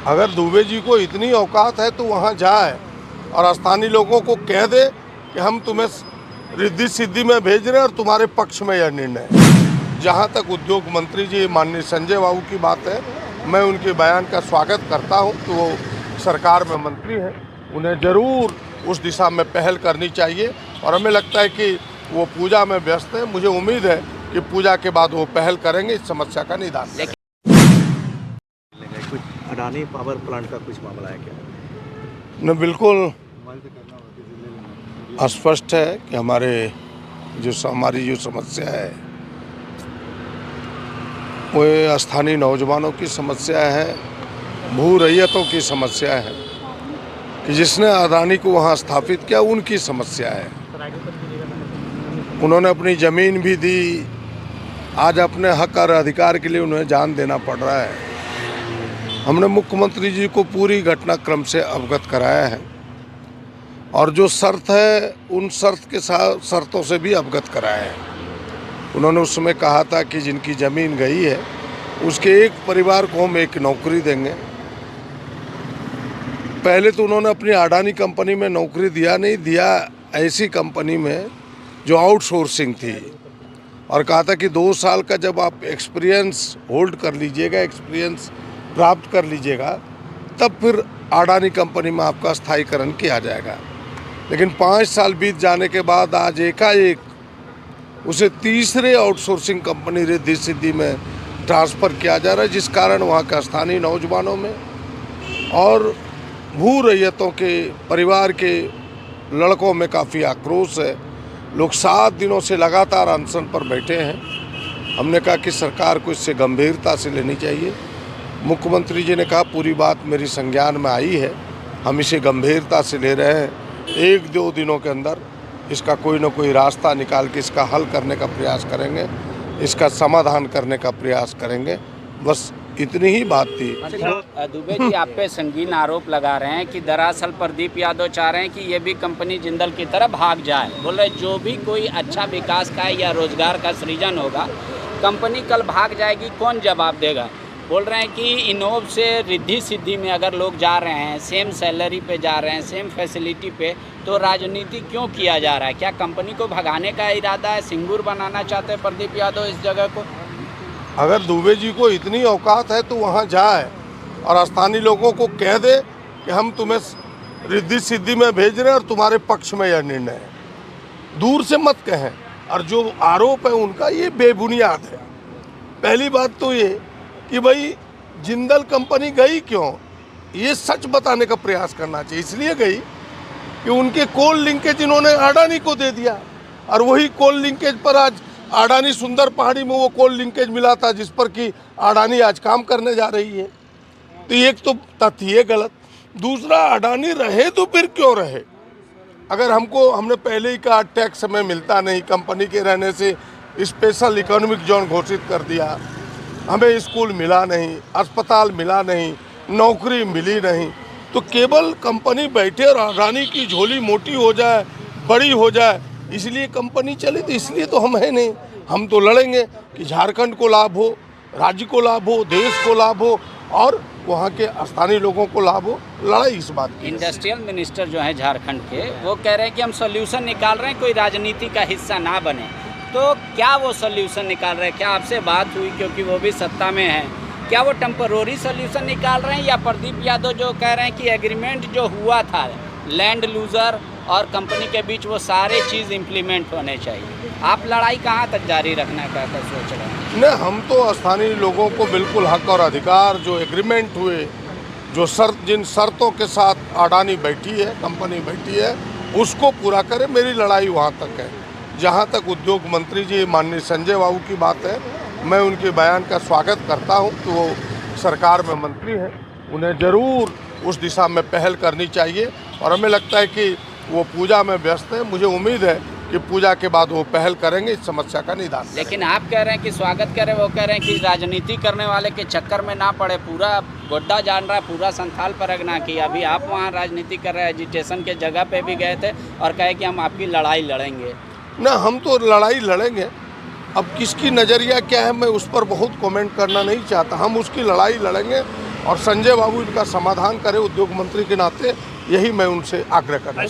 अगर दुबे जी को इतनी औकात है तो वहाँ जाए और स्थानीय लोगों को कह दे कि हम तुम्हें रिद्धि सिद्धि में भेज रहे हैं और तुम्हारे पक्ष में यह निर्णय है। जहाँ तक उद्योग मंत्री जी माननीय संजय बाबू की बात है, मैं उनके बयान का स्वागत करता हूँ कि वो सरकार में मंत्री हैं, उन्हें ज़रूर उस दिशा में पहल करनी चाहिए और हमें लगता है कि वो पूजा में व्यस्त है। मुझे उम्मीद है कि पूजा के बाद वो पहल करेंगे इस समस्या का निदान। कुछ अडानी पावर प्लांट का कुछ मामला है क्या? न बिल्कुल स्पष्ट है कि हमारी जो समस्या है वो स्थानीय नौजवानों की समस्या है, भू रैयतों की समस्या है कि जिसने अडानी को वहाँ स्थापित किया उनकी समस्या है। उन्होंने अपनी ज़मीन भी दी, आज अपने हक और अधिकार के लिए उन्हें जान देना पड़ रहा है। हमने मुख्यमंत्री जी को पूरी घटनाक्रम से अवगत कराया है और जो शर्त है उन शर्तों से भी अवगत कराया है। उन्होंने उस समय कहा था कि जिनकी ज़मीन गई है उसके एक परिवार को हम एक नौकरी देंगे। पहले तो उन्होंने अपनी अडानी कंपनी में नौकरी नहीं दिया, ऐसी कंपनी में जो आउटसोर्सिंग थी, और कहा था कि 2 साल का जब आप एक्सपीरियंस होल्ड कर लीजिएगा, एक्सपीरियंस प्राप्त कर लीजिएगा, तब फिर अडानी कंपनी में आपका स्थायीकरण किया जाएगा। लेकिन 5 साल बीत जाने के बाद आज एकाएक उसे तीसरे आउटसोर्सिंग कंपनी रिद्धि सिद्धि में ट्रांसफ़र किया जा रहा है, जिस कारण वहाँ का स्थानीय नौजवानों में और भू रैयतों के परिवार के लड़कों में काफ़ी आक्रोश है। लोग 7 दिनों से लगातार अनशन पर बैठे हैं। हमने कहा कि सरकार को इससे गंभीरता से लेनी चाहिए। मुख्यमंत्री जी ने कहा पूरी बात मेरी संज्ञान में आई है, हम इसे गंभीरता से ले रहे हैं, 1-2 दिनों के अंदर इसका कोई ना कोई रास्ता निकाल के इसका हल करने का प्रयास करेंगे, इसका समाधान करने का प्रयास करेंगे। बस इतनी ही बात थी। दुबे जी आप पे संगीन आरोप लगा रहे हैं कि दरअसल प्रदीप यादव चाह रहे हैं कि ये भी कंपनी जिंदल की तरफ भाग जाए। बोल रहे जो भी कोई अच्छा विकास का या रोजगार का सृजन होगा, कंपनी कल भाग जाएगी, कौन जवाब देगा? बोल रहे हैं कि इनोव से रिद्धि सिद्धि में अगर लोग जा रहे हैं, सेम सैलरी पे जा रहे हैं, सेम फैसिलिटी पे, तो राजनीति क्यों किया जा रहा है? क्या कंपनी को भगाने का इरादा है? सिंगूर बनाना चाहते हैं प्रदीप यादव इस जगह को? अगर दुबे जी को इतनी औकात है तो वहाँ जाए और स्थानीय लोगों को कह दे कि हम तुम्हें रिद्धि सिद्धि में भेज रहे हैं और तुम्हारे पक्ष में यह निर्णय है। दूर से मत कहें। और जो आरोप है उनका ये बेबुनियाद है। पहली बात तो ये कि भाई जिंदल कंपनी गई क्यों, ये सच बताने का प्रयास करना चाहिए। इसलिए गई कि उनके कोल लिंकेज इन्होंने अडानी को दे दिया और वही कोल लिंकेज पर आज अडानी सुंदर पहाड़ी में वो कोल लिंकेज मिला था जिस पर कि अडानी आज काम करने जा रही है। तो एक तो तथ्य गलत, दूसरा अडानी रहे तो फिर क्यों रहे? अगर हमने पहले ही कहा टैक्स हमें मिलता नहीं, कंपनी के रहने से स्पेशल इकोनॉमिक जोन घोषित कर दिया, हमें स्कूल मिला नहीं, अस्पताल मिला नहीं, नौकरी मिली नहीं, तो केवल कंपनी बैठे और अडानी की झोली मोटी हो जाए, बड़ी हो जाए, इसलिए कंपनी चली। तो इसलिए तो हम है नहीं। हम तो लड़ेंगे कि झारखंड को लाभ हो, राज्य को लाभ हो, देश को लाभ हो और वहाँ के स्थानीय लोगों को लाभ हो। लड़ाई इस बात की। इंडस्ट्रियल मिनिस्टर जो है झारखंड के, वो कह रहे हैं कि हम सोल्यूशन निकाल रहे हैं, कोई राजनीति का हिस्सा ना बने। तो क्या वो सोल्यूशन निकाल रहे हैं? क्या आपसे बात हुई, क्योंकि वो भी सत्ता में है? क्या वो टेम्पररी सोल्यूशन निकाल रहे हैं या प्रदीप यादव जो कह रहे हैं कि एग्रीमेंट जो हुआ था लैंड लूजर और कंपनी के बीच वो सारे चीज़ इम्प्लीमेंट होने चाहिए? आप लड़ाई कहाँ तक जारी रखना का सोच रहे हैं? नहीं, हम तो स्थानीय लोगों को बिल्कुल हक और अधिकार, जो एग्रीमेंट हुए, जो जिन शर्तों के साथ अडानी बैठी है, कंपनी बैठी है, उसको पूरा करें। मेरी लड़ाई वहाँ तक है। जहाँ तक उद्योग मंत्री जी माननीय संजय बाबू की बात है, मैं उनके बयान का स्वागत करता हूँ कि वो सरकार में मंत्री हैं, उन्हें ज़रूर उस दिशा में पहल करनी चाहिए और हमें लगता है कि वो पूजा में व्यस्त है। मुझे उम्मीद है कि पूजा के बाद वो पहल करेंगे इस समस्या का निदान। लेकिन आप कह रहे हैं कि स्वागत करें, वो कह रहे हैं कि राजनीति करने वाले के चक्कर में ना पड़े। पूरा गोड्डा जान रहा है, पूरा संथाल परगना की। अभी आप वहाँ राजनीति कर रहे हैं, एजिटेशन के जगह पे भी गए थे और कहे कि हम आपकी लड़ाई लड़ेंगे। ना, हम तो लड़ाई लड़ेंगे। अब किसकी नज़रिया क्या है मैं उस पर बहुत कमेंट करना नहीं चाहता। हम उसकी लड़ाई लड़ेंगे और संजय बाबू इनका समाधान करे उद्योग मंत्री के नाते, यही मैं उनसे आग्रह करना चाहता हूं।